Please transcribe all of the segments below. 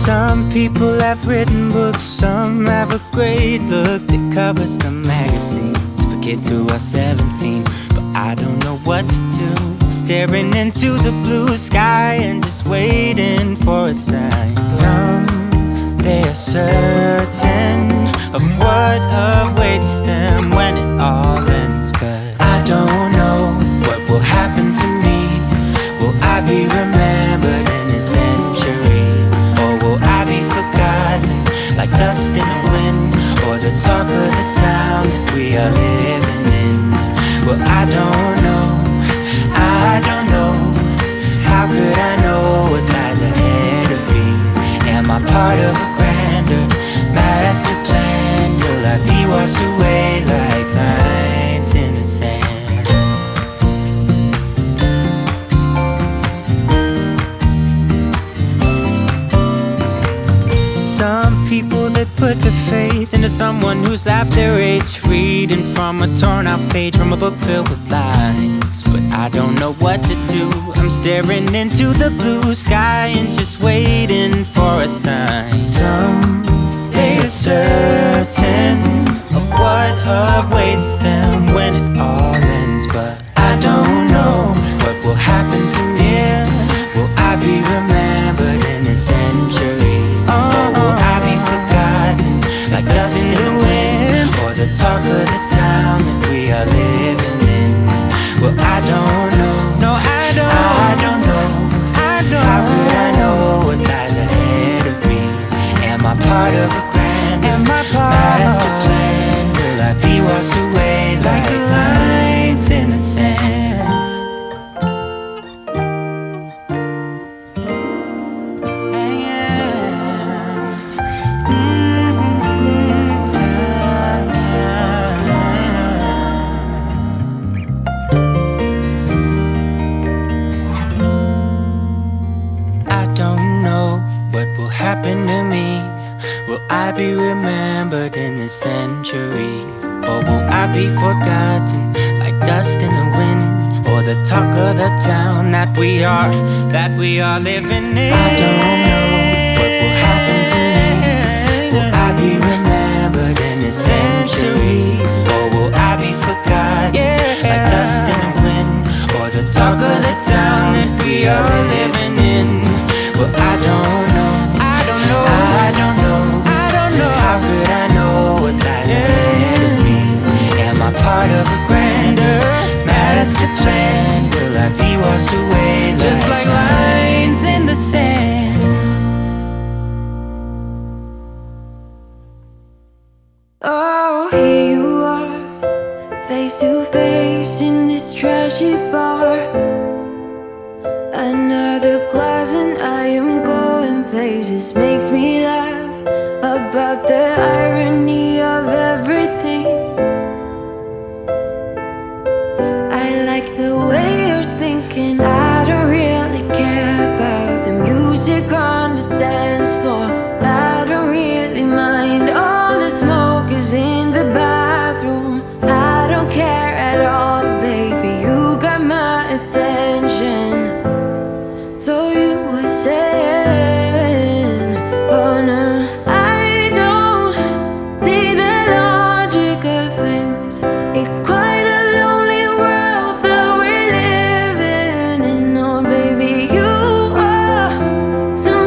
Some people have written books, some have a great look that covers the magazines for kids who are 17. But I don't know what to do, staring into the blue sky and just waiting for a sign. Some, they are certain of what awaits them when it all ends. But I don't know what will happen to me. Will I be remembered in a century? Or will I be forgotten like dust in the wind? Or the talk of the town that we are living in? Well, I don't know, I don't know. How could I know what lies ahead of me? Am I part of a grander master plan? Will I be washed away like lines in the sand? Some people that put their faith into someone who's half their age, reading from a torn out page from a book filled with lies. But I don't know what to do. I'm staring into the blue sky and just waiting for a sign. Some, they are certain of what awaits them when it all ends. But I don't know what will happen to me. Will I be remembered in a century? Or will I be forgotten like dust in the wind? Or the talk of the town that we are living in? Well, I don't know. No, I don't know. How could I know what lies ahead of me? Am I part of a grander master plan? Will I be washed away like lines in the sand? Happen to me? Will I be remembered in this century? Or will I be forgotten like dust in the wind? Or the talk of the town that we are living in? I don't know what will happen to me. Will I be remembered in this century? Or will I be forgotten like dust in the wind? Or the talk of the town that we are living in? Well, I don't know. How could I know what lies ahead of me? Am I part of a grander master plan? Will I be washed away just like lines in the sand? Oh, here you are, face to face in this trashy bar. Another glass and I am going places. Makes me laugh about the irony of everything. I like the way you're thinking. I don't really care about the music on the dance floor. I don't really mind all the smoke is in the bathroom. I don't care at all, baby, you got my attention. So you were saying, oh no, I don't see the logic of things. It's quite a lonely world that we're living in. Oh baby, you are so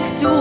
next to